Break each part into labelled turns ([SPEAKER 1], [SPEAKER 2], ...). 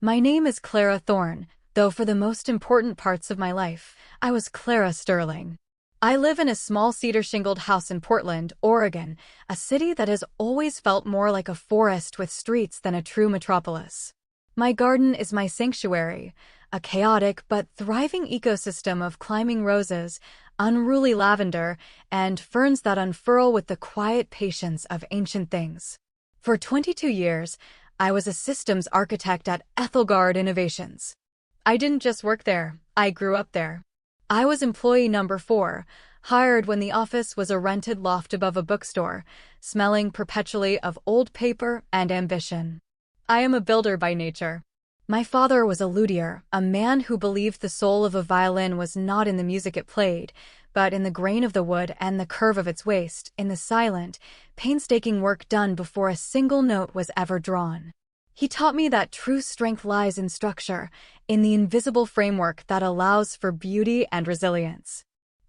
[SPEAKER 1] My name is Clara Thorne, though for the most important parts of my life, I was Clara Sterling. I live in a small cedar-shingled house in Portland, Oregon, a city that has always felt more like a forest with streets than a true metropolis. My garden is my sanctuary, a chaotic but thriving ecosystem of climbing roses, unruly lavender, and ferns that unfurl with the quiet patience of ancient things. For 22 years, I was a systems architect at Ethelgard Innovations. I didn't just work there, I grew up there. I was employee number 4, hired when the office was a rented loft above a bookstore, smelling perpetually of old paper and ambition. I am a builder by nature. My father was a luthier, a man who believed the soul of a violin was not in the music it played, but in the grain of the wood and the curve of its waist, in the silent, painstaking work done before a single note was ever drawn. He taught me that true strength lies in structure, in the invisible framework that allows for beauty and resilience.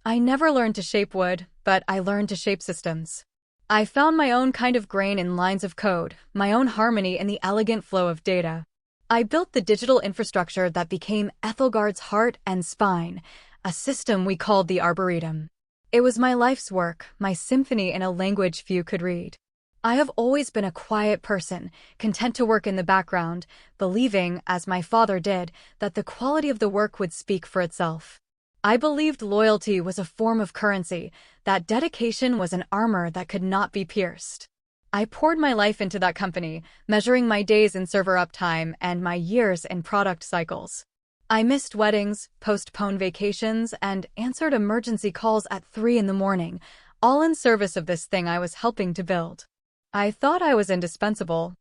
[SPEAKER 1] I never learned to shape wood, but I learned to shape systems. I found my own kind of grain in lines of code, my own harmony in the elegant flow of data. I built the digital infrastructure that became Ethelgard's heart and spine, a system we called the Arboretum. It was my life's work, my symphony in a language few could read. I have always been a quiet person, content to work in the background, believing, as my father did, that the quality of the work would speak for itself. I believed loyalty was a form of currency, that dedication was an armor that could not be pierced. I poured my life into that company, measuring my days in server uptime and my years in product cycles. I missed weddings, postponed vacations, and answered emergency calls at 3 in the morning, all in service of this thing I was helping to build. I thought I was indispensable.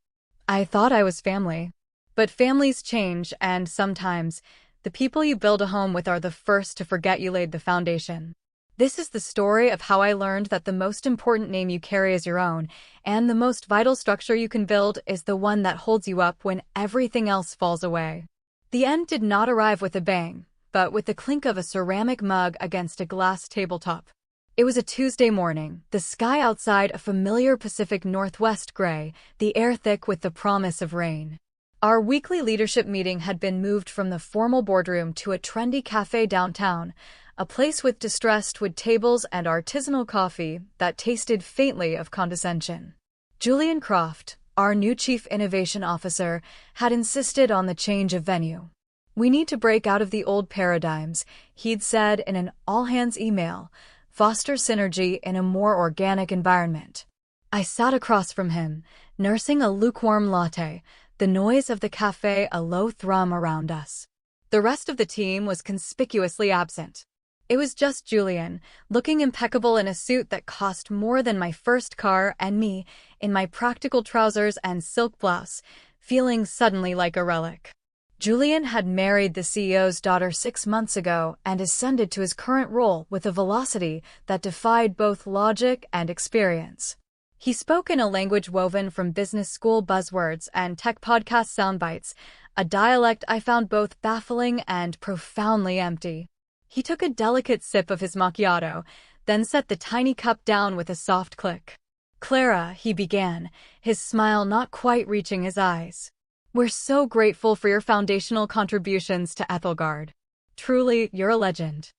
[SPEAKER 1] I thought I was family. But families change, and sometimes, the people you build a home with are the first to forget you laid the foundation. This is the story of how I learned that the most important name you carry is your own, and the most vital structure you can build is the one that holds you up when everything else falls away. The end did not arrive with a bang, but with the clink of a ceramic mug against a glass tabletop. It was a Tuesday morning, the sky outside a familiar Pacific Northwest gray, the air thick with the promise of rain. Our weekly leadership meeting had been moved from the formal boardroom to a trendy cafe downtown, a place with distressed wood tables and artisanal coffee that tasted faintly of condescension. Julian Croft, our new Chief Innovation Officer, had insisted on the change of venue. "We need to break out of the old paradigms," he'd said in an all-hands email, "foster synergy in a more organic environment." I sat across from him, nursing a lukewarm latte, the noise of the cafe a low thrum around us. The rest of the team was conspicuously absent. It was just Julian, looking impeccable in a suit that cost more than my first car, and me, in my practical trousers and silk blouse, feeling suddenly like a relic. Julian had married the CEO's daughter 6 months ago and ascended to his current role with a velocity that defied both logic and experience. He spoke in a language woven from business school buzzwords and tech podcast soundbites, a dialect I found both baffling and profoundly empty. He took a delicate sip of his macchiato, then set the tiny cup down with a soft click. "Clara," he began, his smile not quite reaching his eyes. "We're so grateful for your foundational contributions to Ethelgard. Truly, you're a legend."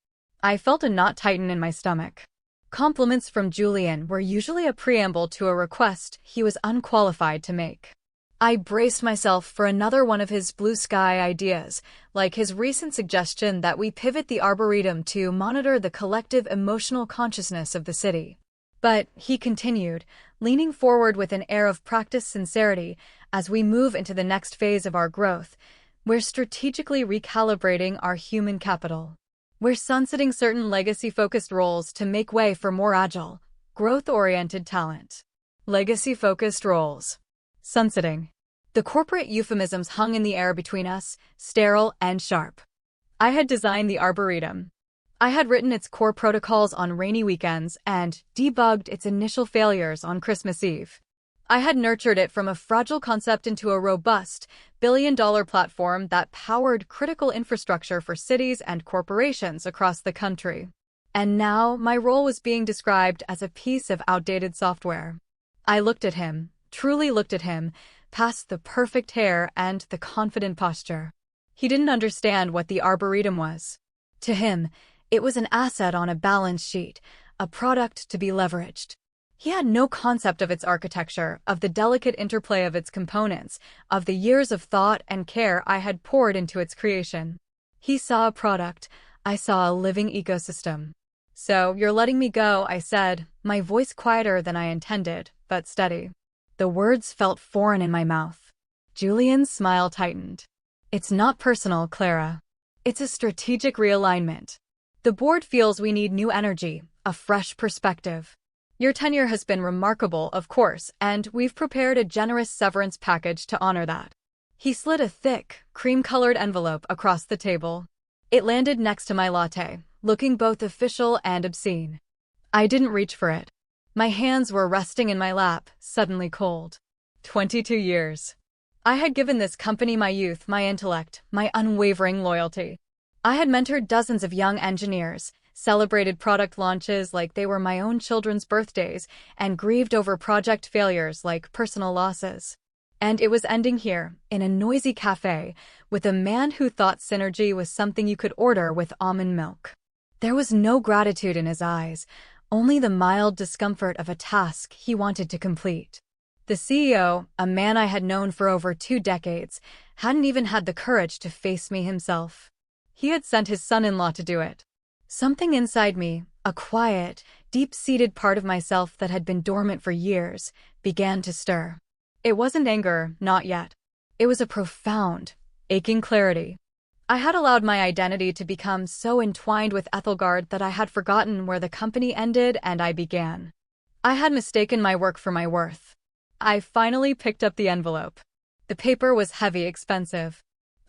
[SPEAKER 1] I felt a knot tighten in my stomach. Compliments from Julian were usually a preamble to a request he was unqualified to make. I braced myself for another one of his blue sky ideas, like his recent suggestion that we pivot the Arboretum to monitor the collective emotional consciousness of the city. But, he continued, leaning forward with an air of practiced sincerity, as we move into the next phase of our growth, we're strategically recalibrating our human capital. We're sunsetting certain legacy-focused roles to make way for more agile, growth-oriented talent. Legacy-focused roles. Sunsetting. The corporate euphemisms hung in the air between us, sterile and sharp. I had designed the Arboretum. I had written its core protocols on rainy weekends and debugged its initial failures on Christmas Eve. I had nurtured it from a fragile concept into a robust, billion-dollar platform that powered critical infrastructure for cities and corporations across the country. And now, my role was being described as a piece of outdated software. I looked at him, truly looked at him, past the perfect hair and the confident posture. He didn't understand what the Arboretum was. To him, it was an asset on a balance sheet, a product to be leveraged. He had no concept of its architecture, of the delicate interplay of its components, of the years of thought and care I had poured into its creation. He saw a product, I saw a living ecosystem. "So, you're letting me go," I said, my voice quieter than I intended, but steady. The words felt foreign in my mouth. Julian's smile tightened. "It's not personal, Clara. It's a strategic realignment. The board feels we need new energy, a fresh perspective. Your tenure has been remarkable, of course, and we've prepared a generous severance package to honor that." He slid a thick, cream-colored envelope across the table. It landed next to my latte, looking both official and obscene. I didn't reach for it. My hands were resting in my lap, suddenly cold. 22 years. I had given this company my youth, my intellect, my unwavering loyalty. I had mentored dozens of young engineers, celebrated product launches like they were my own children's birthdays, and grieved over project failures like personal losses. And it was ending here, in a noisy cafe, with a man who thought synergy was something you could order with almond milk. There was no gratitude in his eyes, only the mild discomfort of a task he wanted to complete. The CEO, a man I had known for over 2 decades, hadn't even had the courage to face me himself. He had sent his son-in-law to do it. Something inside me, a quiet, deep-seated part of myself that had been dormant for years, began to stir. It wasn't anger, not yet. It was a profound, aching clarity. I had allowed my identity to become so entwined with Ethelgard that I had forgotten where the company ended and I began. I had mistaken my work for my worth. I finally picked up the envelope. The paper was heavy, expensive.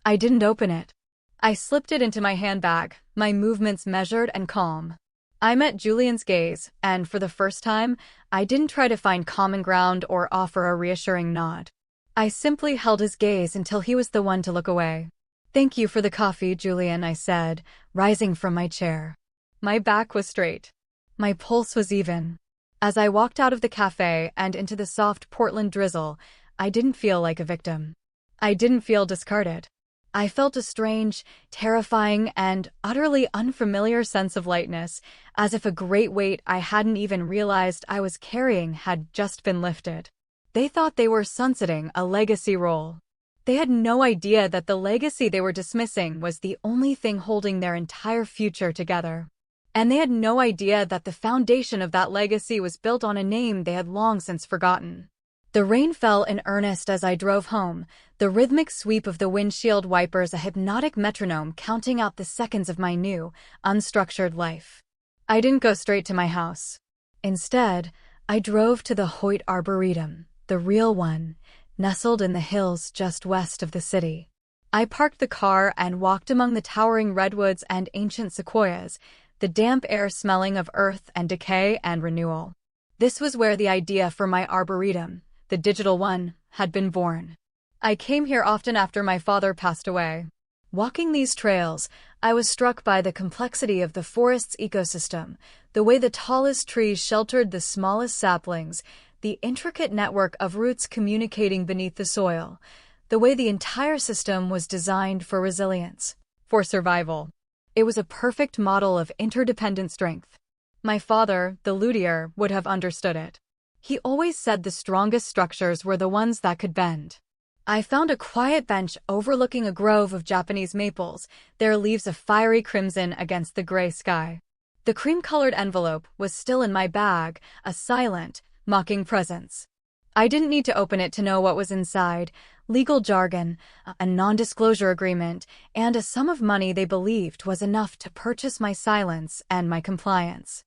[SPEAKER 1] I didn't open it. I slipped it into my handbag, my movements measured and calm. I met Julian's gaze, and for the first time, I didn't try to find common ground or offer a reassuring nod. I simply held his gaze until he was the one to look away. "Thank you for the coffee, Julian," I said, rising from my chair. My back was straight. My pulse was even. As I walked out of the cafe and into the soft Portland drizzle, I didn't feel like a victim. I didn't feel discarded. I felt a strange, terrifying, and utterly unfamiliar sense of lightness, as if a great weight I hadn't even realized I was carrying had just been lifted. They thought they were sunsetting a legacy role. They had no idea that the legacy they were dismissing was the only thing holding their entire future together. And they had no idea that the foundation of that legacy was built on a name they had long since forgotten. The rain fell in earnest as I drove home, the rhythmic sweep of the windshield wipers a hypnotic metronome counting out the seconds of my new, unstructured life. I didn't go straight to my house. Instead, I drove to the Hoyt Arboretum, the real one, nestled in the hills just west of the city. I parked the car and walked among the towering redwoods and ancient sequoias, the damp air smelling of earth and decay and renewal. This was where the idea for my arboretum, the digital one, had been born. I came here often after my father passed away. Walking these trails, I was struck by the complexity of the forest's ecosystem, the way the tallest trees sheltered the smallest saplings, the intricate network of roots communicating beneath the soil, the way the entire system was designed for resilience, for survival. It was a perfect model of interdependent strength. My father, the luthier, would have understood it. He always said the strongest structures were the ones that could bend. I found a quiet bench overlooking a grove of Japanese maples, their leaves a fiery crimson against the gray sky. The cream-colored envelope was still in my bag, a silent, mocking presence. I didn't need to open it to know what was inside: legal jargon, a non-disclosure agreement, and a sum of money they believed was enough to purchase my silence and my compliance.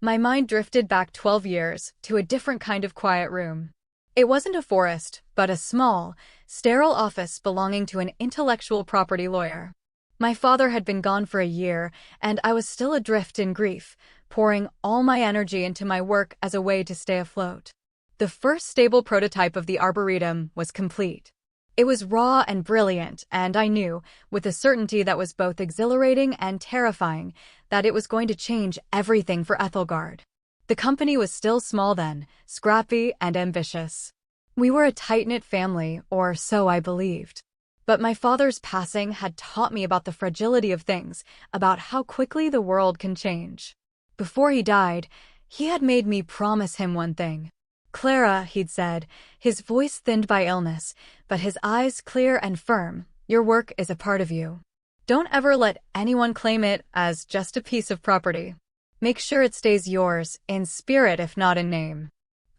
[SPEAKER 1] My mind drifted back 12 years, to a different kind of quiet room. It wasn't a forest, but a small, sterile office belonging to an intellectual property lawyer. My father had been gone for a year, and I was still adrift in grief, pouring all my energy into my work as a way to stay afloat. The first stable prototype of the Arboretum was complete. It was raw and brilliant, and I knew, with a certainty that was both exhilarating and terrifying, that it was going to change everything for Ethelgard. The company was still small then, scrappy and ambitious. We were a tight-knit family, or so I believed. But my father's passing had taught me about the fragility of things, about how quickly the world can change. Before he died, he had made me promise him one thing. Clara, he'd said, his voice thinned by illness, but his eyes clear and firm, your work is a part of you. Don't ever let anyone claim it as just a piece of property. Make sure it stays yours, in spirit if not in name.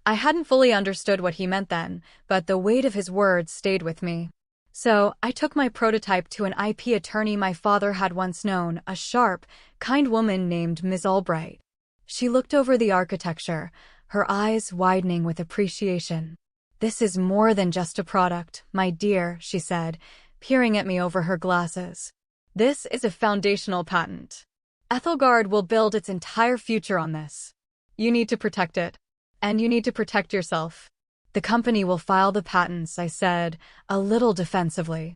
[SPEAKER 1] I hadn't fully understood what he meant then, but the weight of his words stayed with me. So, I took my prototype to an IP attorney my father had once known, a sharp, kind woman named Ms. Albright. She looked over the architecture, her eyes widening with appreciation. This is more than just a product, my dear, she said, peering at me over her glasses. This is a foundational patent. Ethelgard will build its entire future on this. You need to protect it. And you need to protect yourself. The company will file the patents, I said, a little defensively.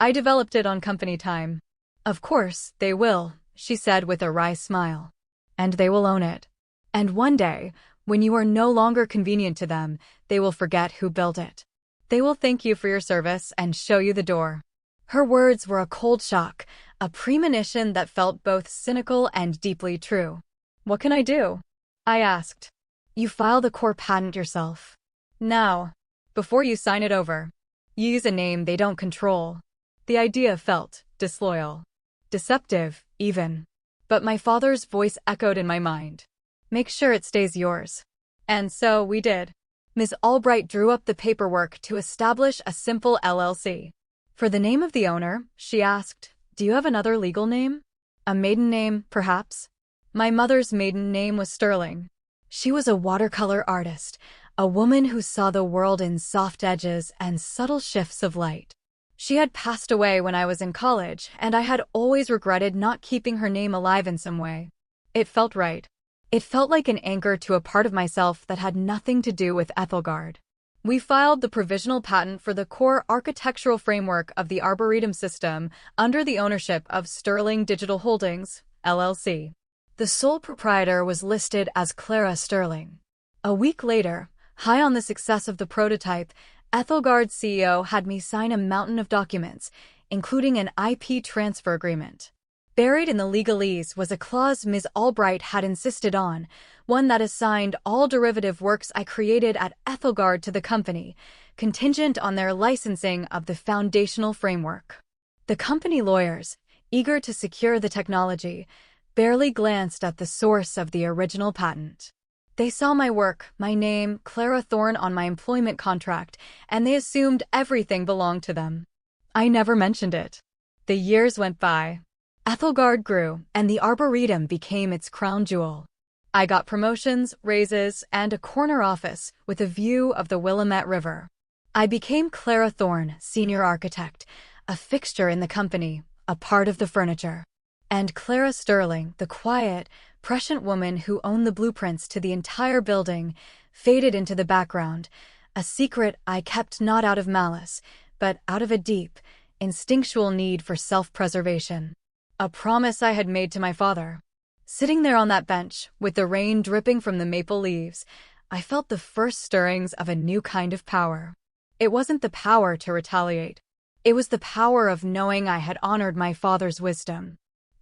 [SPEAKER 1] I developed it on company time. Of course, they will, she said with a wry smile. And they will own it. And one day, when you are no longer convenient to them, they will forget who built it. They will thank you for your service and show you the door. Her words were a cold shock, a premonition that felt both cynical and deeply true. What can I do? I asked. You file the core patent yourself. Now, before you sign it over, you use a name they don't control. The idea felt disloyal, deceptive, even. But my father's voice echoed in my mind. Make sure it stays yours. And so we did. Ms. Albright drew up the paperwork to establish a simple LLC. For the name of the owner, she asked, do you have another legal name? A maiden name, perhaps? My mother's maiden name was Sterling. She was a watercolor artist, a woman who saw the world in soft edges and subtle shifts of light. She had passed away when I was in college, and I had always regretted not keeping her name alive in some way. It felt right. It felt like an anchor to a part of myself that had nothing to do with Ethelgard. We filed the provisional patent for the core architectural framework of the Arboretum system under the ownership of Sterling Digital Holdings, LLC. The sole proprietor was listed as Clara Sterling. A week later, high on the success of the prototype, Ethelgard's CEO had me sign a mountain of documents, including an IP transfer agreement. Buried in the legalese was a clause Ms. Albright had insisted on, one that assigned all derivative works I created at Ethelgard to the company, contingent on their licensing of the foundational framework. The company lawyers, eager to secure the technology, barely glanced at the source of the original patent. They saw my work, my name, Clara Thorne on my employment contract, and they assumed everything belonged to them. I never mentioned it. The years went by. Ethelgard grew, and the Arboretum became its crown jewel. I got promotions, raises, and a corner office with a view of the Willamette River. I became Clara Thorne, senior architect, a fixture in the company, a part of the furniture. And Clara Sterling, the quiet, prescient woman who owned the blueprints to the entire building, faded into the background, a secret I kept not out of malice, but out of a deep, instinctual need for self-preservation. A promise I had made to my father. Sitting there on that bench, with the rain dripping from the maple leaves, I felt the first stirrings of a new kind of power. It wasn't the power to retaliate. It was the power of knowing I had honored my father's wisdom.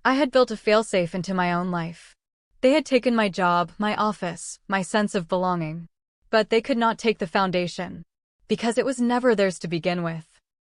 [SPEAKER 1] I had built a failsafe into my own life. They had taken my job, my office, my sense of belonging. But they could not take the foundation, because it was never theirs to begin with.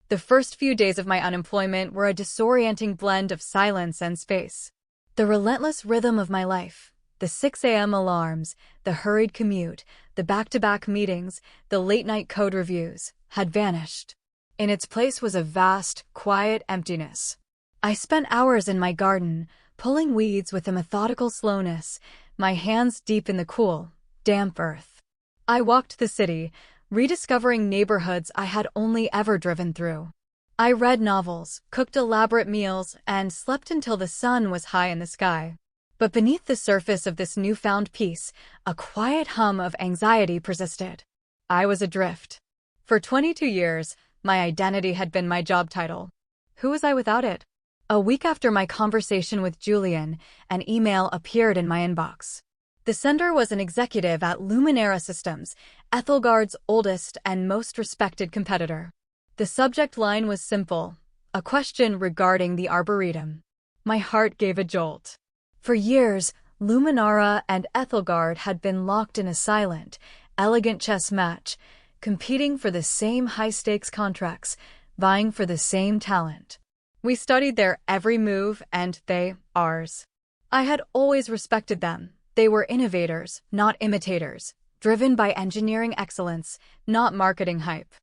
[SPEAKER 1] The first few days of my unemployment were a disorienting blend of silence and space. The relentless rhythm of my life, the 6 a.m. alarms, the hurried commute, the back-to-back meetings, the late-night code reviews, had vanished. In its place was a vast, quiet emptiness. I spent hours in my garden, pulling weeds with a methodical slowness, my hands deep in the cool, damp earth. I walked the city, rediscovering neighborhoods I had only ever driven through. I read novels, cooked elaborate meals, and slept until the sun was high in the sky. But beneath the surface of this newfound peace, a quiet hum of anxiety persisted. I was adrift. For 22 years, my identity had been my job title. Who was I without it? A week after my conversation with Julian, an email appeared in my inbox. The sender was an executive at Luminera Systems, Ethelgard's oldest and most respected competitor. The subject line was simple, a question regarding the Arboretum. My heart gave a jolt. For years, Luminara and Ethelgard had been locked in a silent, elegant chess match, competing for the same high-stakes contracts, vying for the same talent. We studied their every move and they, ours. I had always respected them. They were innovators, not imitators, driven by engineering excellence, not marketing hype.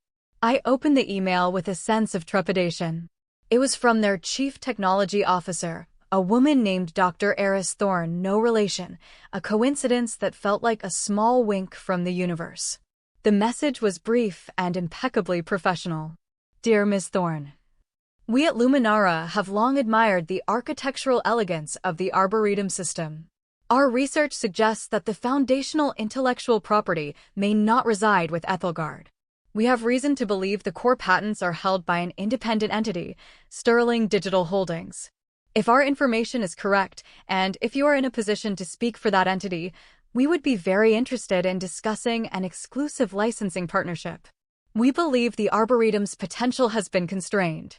[SPEAKER 1] I opened the email with a sense of trepidation. It was from their chief technology officer, a woman named Dr. Eris Thorne, no relation, a coincidence that felt like a small wink from the universe. The message was brief and impeccably professional. Dear Ms. Thorne, we at Luminara have long admired the architectural elegance of the Arboretum system. Our research suggests that the foundational intellectual property may not reside with Ethelgard. We have reason to believe the core patents are held by an independent entity, Sterling Digital Holdings. If our information is correct, and if you are in a position to speak for that entity, we would be very interested in discussing an exclusive licensing partnership. We believe the Arboretum's potential has been constrained.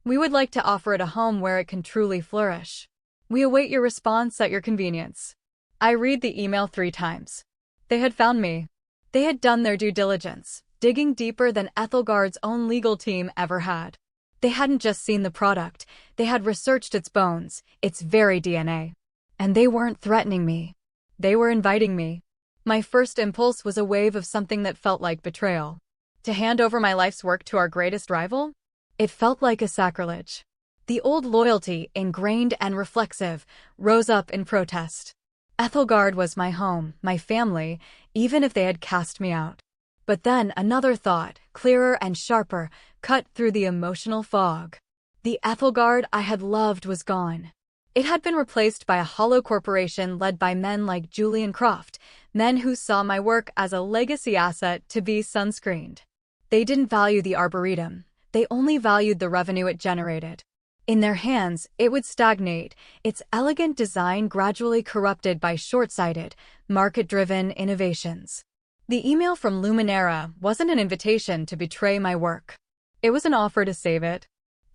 [SPEAKER 1] We would like to offer it a home where it can truly flourish. We await your response at your convenience. I read the email 3 times. They had found me. They had done their due diligence, digging deeper than Ethelgard's own legal team ever had. They hadn't just seen the product, they had researched its bones, its very DNA. And they weren't threatening me. They were inviting me. My first impulse was a wave of something that felt like betrayal. To hand over my life's work to our greatest rival? It felt like a sacrilege. The old loyalty, ingrained and reflexive, rose up in protest. Ethelgard was my home, my family, even if they had cast me out. But then another thought, clearer and sharper, cut through the emotional fog. The Ethelgard I had loved was gone. It had been replaced by a hollow corporation led by men like Julian Croft, men who saw my work as a legacy asset to be sunscreened. They didn't value the Arboretum. They only valued the revenue it generated. In their hands, it would stagnate, its elegant design gradually corrupted by short-sighted, market-driven innovations. The email from Luminara wasn't an invitation to betray my work. It was an offer to save it.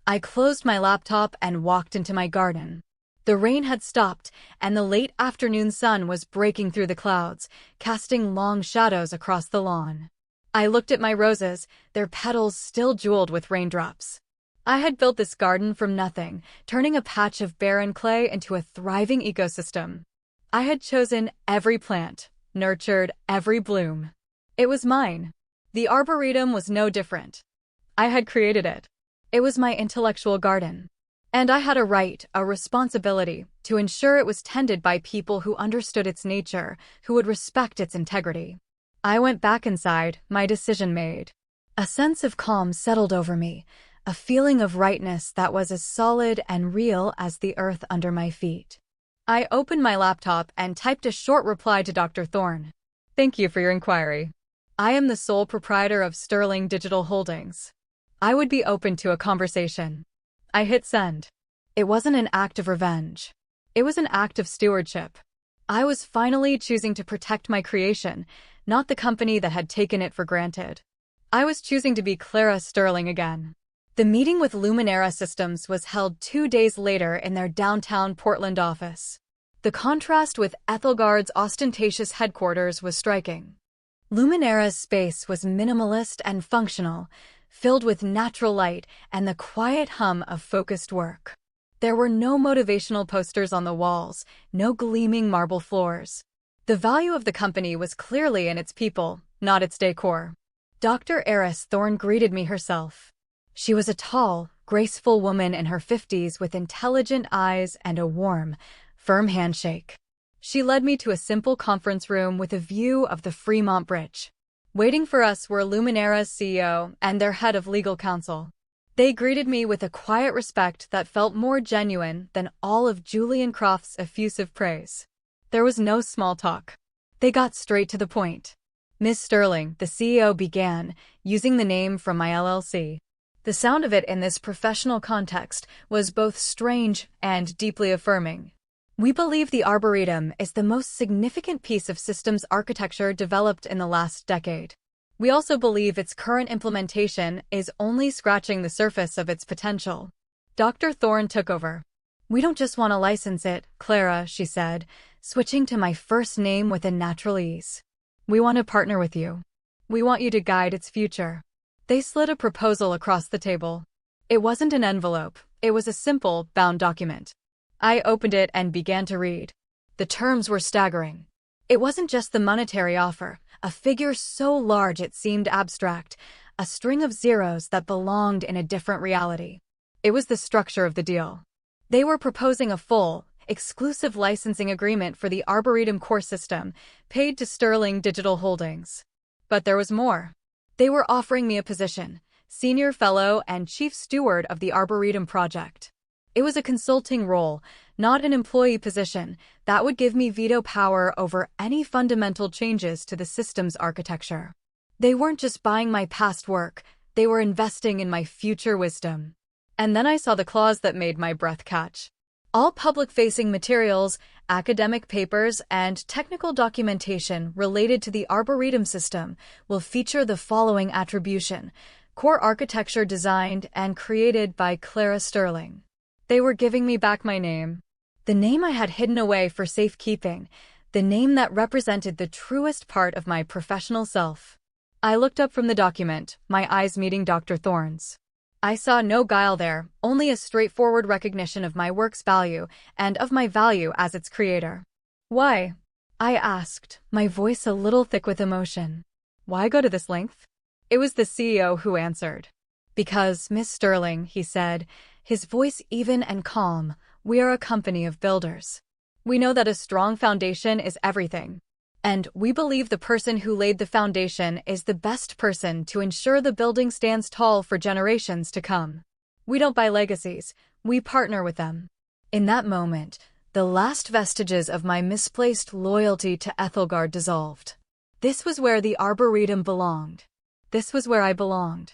[SPEAKER 1] I closed my laptop and walked into my garden. The rain had stopped, and the late afternoon sun was breaking through the clouds, casting long shadows across the lawn. I looked at my roses, their petals still jeweled with raindrops. I had built this garden from nothing, turning a patch of barren clay into a thriving ecosystem. I had chosen every plant, nurtured every bloom. It was mine. The Arboretum was no different. I had created it. It was my intellectual garden. And I had a right, a responsibility, to ensure it was tended by people who understood its nature, who would respect its integrity. I went back inside, my decision made. A sense of calm settled over me, a feeling of rightness that was as solid and real as the earth under my feet. I opened my laptop and typed a short reply to Dr. Thorne. Thank you for your inquiry. I am the sole proprietor of Sterling Digital Holdings. I would be open to a conversation. I hit send. It wasn't an act of revenge. It was an act of stewardship. I was finally choosing to protect my creation, not the company that had taken it for granted. I was choosing to be Clara Sterling again. The meeting with Luminara Systems was held 2 days later in their downtown Portland office. The contrast with Ethelgard's ostentatious headquarters was striking. Luminara's space was minimalist and functional, filled with natural light and the quiet hum of focused work. There were no motivational posters on the walls, no gleaming marble floors. The value of the company was clearly in its people, not its decor. Dr. Eris Thorne greeted me herself. She was a tall, graceful woman in her 50s with intelligent eyes and a warm, firm handshake. She led me to a simple conference room with a view of the Fremont Bridge. Waiting for us were Luminara's CEO and their head of legal counsel. They greeted me with a quiet respect that felt more genuine than all of Julian Croft's effusive praise. There was no small talk. They got straight to the point. Ms. Sterling, the CEO began, using the name from my LLC. The sound of it in this professional context was both strange and deeply affirming. We believe the Arboretum is the most significant piece of systems architecture developed in the last decade. We also believe its current implementation is only scratching the surface of its potential. Dr. Thorne took over. We don't just want to license it, Clara, she said, switching to my first name with a natural ease. We want to partner with you. We want you to guide its future. They slid a proposal across the table. It wasn't an envelope. It was a simple, bound document. I opened it and began to read. The terms were staggering. It wasn't just the monetary offer, a figure so large it seemed abstract, a string of zeros that belonged in a different reality. It was the structure of the deal. They were proposing a full, exclusive licensing agreement for the Arboretum core system, paid to Sterling Digital Holdings. But there was more. They were offering me a position, Senior Fellow and Chief Steward of the Arboretum Project. It was a consulting role, not an employee position, that would give me veto power over any fundamental changes to the system's architecture. They weren't just buying my past work, they were investing in my future wisdom. And then I saw the clause that made my breath catch. All public-facing materials, academic papers, and technical documentation related to the Arboretum system will feature the following attribution: core architecture designed and created by Clara Sterling. They were giving me back my name. The name I had hidden away for safekeeping, the name that represented the truest part of my professional self. I looked up from the document, my eyes meeting Dr. Thorne's. I saw no guile there, only a straightforward recognition of my work's value and of my value as its creator. Why? I asked, my voice a little thick with emotion. Why go to this length? It was the CEO who answered. Because, Miss Sterling, he said, his voice even and calm, we are a company of builders. We know that a strong foundation is everything. And we believe the person who laid the foundation is the best person to ensure the building stands tall for generations to come. We don't buy legacies, we partner with them. In that moment, the last vestiges of my misplaced loyalty to Ethelgard dissolved. This was where the Arboretum belonged. This was where I belonged.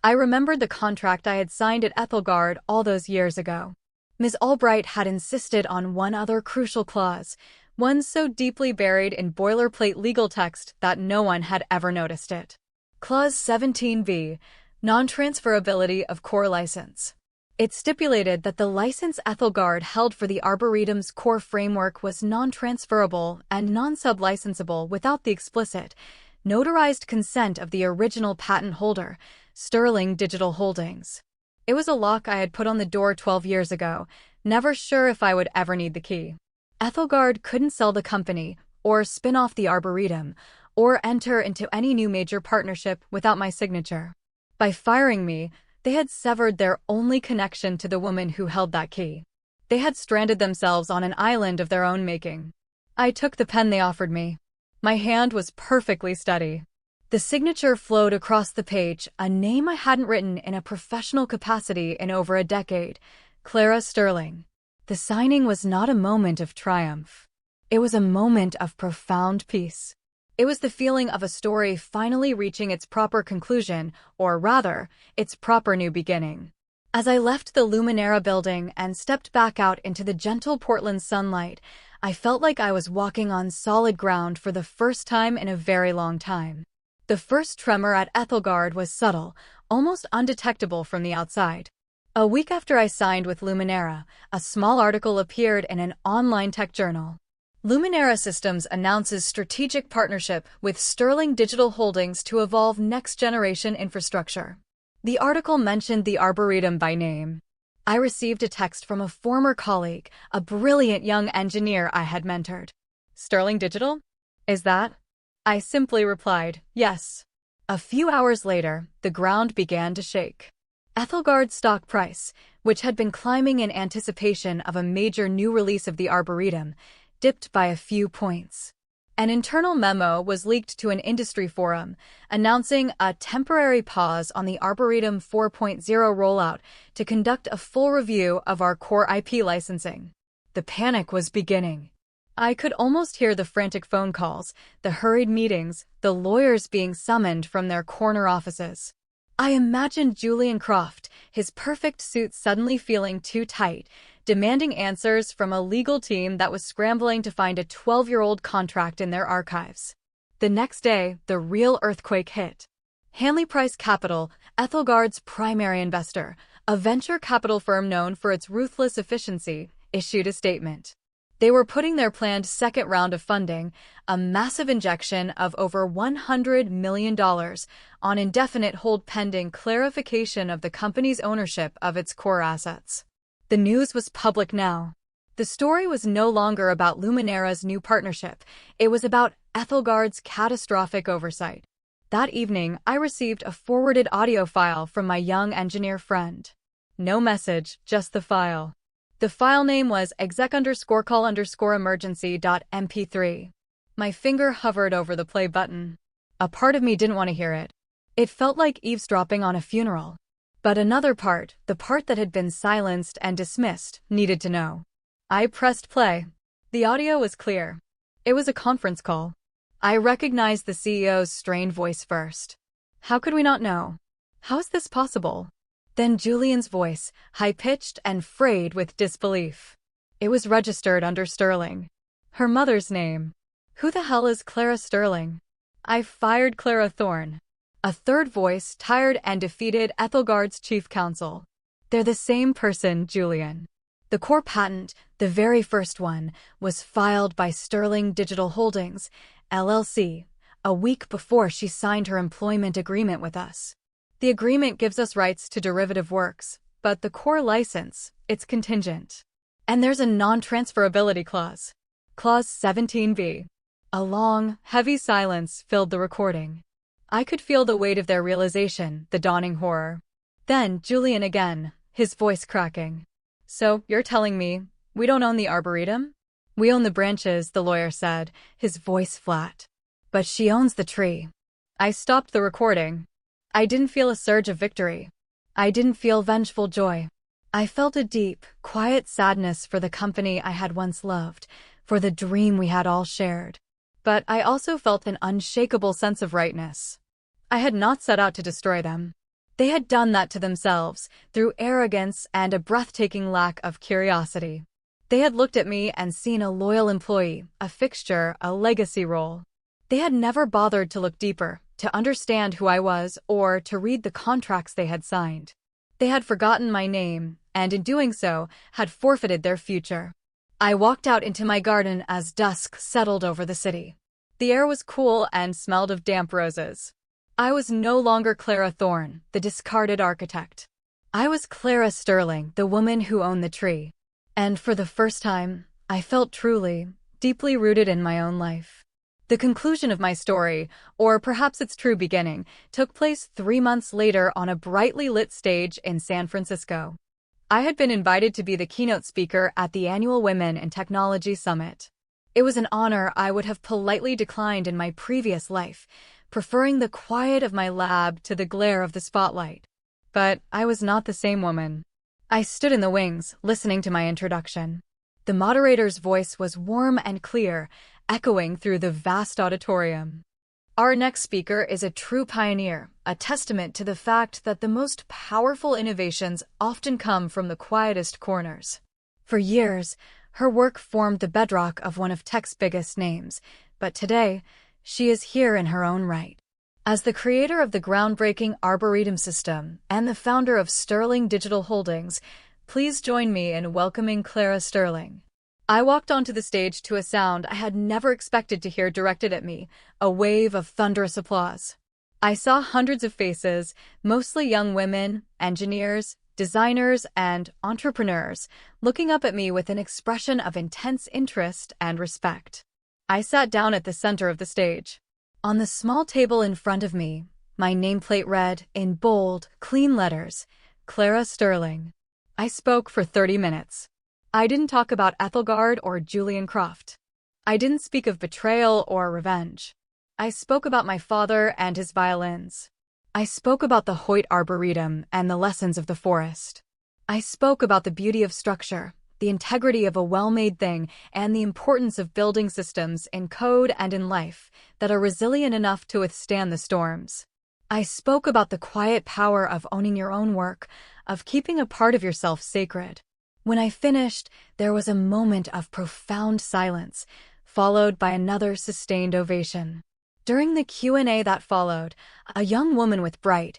[SPEAKER 1] I remembered the contract I had signed at Ethelgard all those years ago. Ms. Albright had insisted on one other crucial clause, one so deeply buried in boilerplate legal text that no one had ever noticed it. Clause 17b, non-transferability of core license. It stipulated that the license Ethelgard held for the Arboretum's core framework was non-transferable and non-sublicensable without the explicit, notarized consent of the original patent holder, Sterling Digital Holdings. It was a lock I had put on the door 12 years ago, never sure if I would ever need the key. Ethelgard couldn't sell the company, or spin off the Arboretum, or enter into any new major partnership without my signature. By firing me, they had severed their only connection to the woman who held that key. They had stranded themselves on an island of their own making. I took the pen they offered me. My hand was perfectly steady. The signature flowed across the page, a name I hadn't written in a professional capacity in over a decade, Clara Sterling. The signing was not a moment of triumph. It was a moment of profound peace. It was the feeling of a story finally reaching its proper conclusion, or rather, its proper new beginning. As I left the Luminera building and stepped back out into the gentle Portland sunlight, I felt like I was walking on solid ground for the first time in a very long time. The first tremor at Ethelgard was subtle, almost undetectable from the outside. A week after I signed with Luminera, a small article appeared in an online tech journal. Luminera Systems announces strategic partnership with Sterling Digital Holdings to evolve next-generation infrastructure. The article mentioned the Arboretum by name. I received a text from a former colleague, a brilliant young engineer I had mentored. Sterling Digital? Is that? I simply replied, yes. A few hours later, the ground began to shake. Ethelgard's stock price, which had been climbing in anticipation of a major new release of the Arboretum, dipped by a few points. An internal memo was leaked to an industry forum, announcing a temporary pause on the Arboretum 4.0 rollout to conduct a full review of our core IP licensing. The panic was beginning. I could almost hear the frantic phone calls, the hurried meetings, the lawyers being summoned from their corner offices. I imagined Julian Croft, his perfect suit suddenly feeling too tight, demanding answers from a legal team that was scrambling to find a 12-year-old contract in their archives. The next day, the real earthquake hit. Hanley Price Capital, Ethelgard's primary investor, a venture capital firm known for its ruthless efficiency, issued a statement. They were putting their planned second round of funding, a massive injection of over $100 million, on indefinite hold pending clarification of the company's ownership of its core assets. The news was public now. The story was no longer about Luminera's new partnership. It was about Ethelgard's catastrophic oversight. That evening, I received a forwarded audio file from my young engineer friend. No message, just the file. The file name was exec_call_emergency.mp3. My finger hovered over the play button. A part of me didn't want to hear it. It felt like eavesdropping on a funeral. But another part, the part that had been silenced and dismissed, needed to know. I pressed play. The audio was clear. It was a conference call. I recognized the CEO's strained voice first. How could we not know? How is this possible? Then Julian's voice, high-pitched and frayed with disbelief. It was registered under Sterling. Her mother's name. Who the hell is Clara Sterling? I fired Clara Thorne. A third voice, tired and defeated, Ethelgard's chief counsel. They're the same person, Julian. The core patent, the very first one, was filed by Sterling Digital Holdings, LLC, a week before she signed her employment agreement with us. The agreement gives us rights to derivative works, but the core license, it's contingent. And there's a non-transferability clause. Clause 17B. A long, heavy silence filled the recording. I could feel the weight of their realization, the dawning horror. Then Julian again, his voice cracking. So, you're telling me, we don't own the Arboretum? We own the branches, the lawyer said, his voice flat. But she owns the tree. I stopped the recording. I didn't feel a surge of victory. I didn't feel vengeful joy. I felt a deep, quiet sadness for the company I had once loved, for the dream we had all shared. But I also felt an unshakable sense of rightness. I had not set out to destroy them. They had done that to themselves, through arrogance and a breathtaking lack of curiosity. They had looked at me and seen a loyal employee, a fixture, a legacy role. They had never bothered to look deeper, to understand who I was, or to read the contracts they had signed. They had forgotten my name, and in doing so, had forfeited their future. I walked out into my garden as dusk settled over the city. The air was cool and smelled of damp roses. I was no longer Clara Thorne, the discarded architect. I was Clara Sterling, the woman who owned the tree. And for the first time, I felt truly, deeply rooted in my own life. The conclusion of my story, or perhaps its true beginning, took place 3 months later on a brightly lit stage in San Francisco. I had been invited to be the keynote speaker at the annual Women in Technology Summit. It was an honor I would have politely declined in my previous life, preferring the quiet of my lab to the glare of the spotlight. But I was not the same woman. I stood in the wings, listening to my introduction. The moderator's voice was warm and clear, echoing through the vast auditorium. Our next speaker is a true pioneer, a testament to the fact that the most powerful innovations often come from the quietest corners. For years, her work formed the bedrock of one of tech's biggest names, but today, she is here in her own right. As the creator of the groundbreaking Arboretum system and the founder of Sterling Digital Holdings, please join me in welcoming Clara Sterling. I walked onto the stage to a sound I had never expected to hear directed at me, a wave of thunderous applause. I saw hundreds of faces, mostly young women, engineers, designers, and entrepreneurs, looking up at me with an expression of intense interest and respect. I sat down at the center of the stage. On the small table in front of me, my nameplate read, in bold, clean letters, Clara Sterling. I spoke for 30 minutes. I didn't talk about Ethelgard or Julian Croft. I didn't speak of betrayal or revenge. I spoke about my father and his violins. I spoke about the Hoyt Arboretum and the lessons of the forest. I spoke about the beauty of structure, the integrity of a well-made thing, and the importance of building systems in code and in life that are resilient enough to withstand the storms. I spoke about the quiet power of owning your own work, of keeping a part of yourself sacred. When I finished, there was a moment of profound silence, followed by another sustained ovation. During the Q&A that followed, a young woman with bright,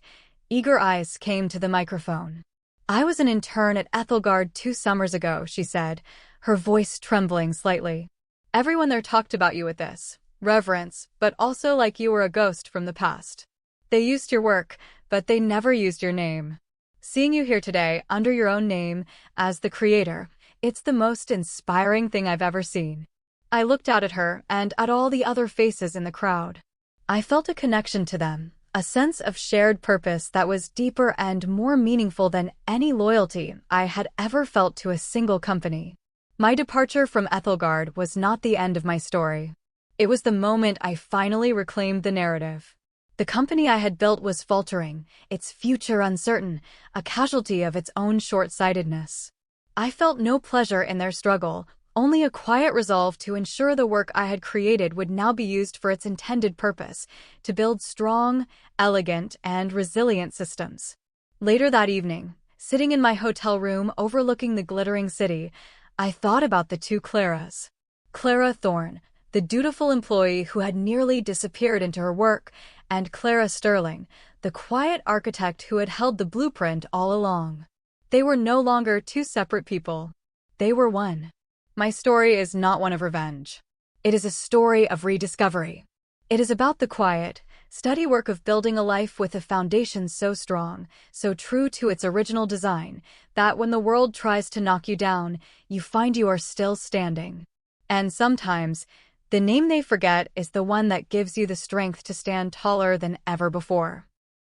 [SPEAKER 1] eager eyes came to the microphone. "I was an intern at Ethelgard 2 summers ago," she said, her voice trembling slightly. "Everyone there talked about you with this reverence, but also like you were a ghost from the past. They used your work, but they never used your name. Seeing you here today under your own name as the creator, it's the most inspiring thing I've ever seen." I looked out at her and at all the other faces in the crowd. I felt a connection to them, a sense of shared purpose that was deeper and more meaningful than any loyalty I had ever felt to a single company. My departure from Ethelgard was not the end of my story. It was the moment I finally reclaimed the narrative. The company I had built was faltering, its future uncertain, a casualty of its own short-sightedness. I felt no pleasure in their struggle, only a quiet resolve to ensure the work I had created would now be used for its intended purpose, to build strong, elegant, and resilient systems. Later that evening, sitting in my hotel room overlooking the glittering city, I thought about the two Claras. Clara Thorne, the dutiful employee who had nearly disappeared into her work, and Clara Sterling, the quiet architect who had held the blueprint all along. They were no longer two separate people. They were one. My story is not one of revenge. It is a story of rediscovery. It is about the quiet, steady work of building a life with a foundation so strong, so true to its original design, that when the world tries to knock you down, you find you are still standing. And sometimes, the name they forget is the one that gives you the strength to stand taller than ever before.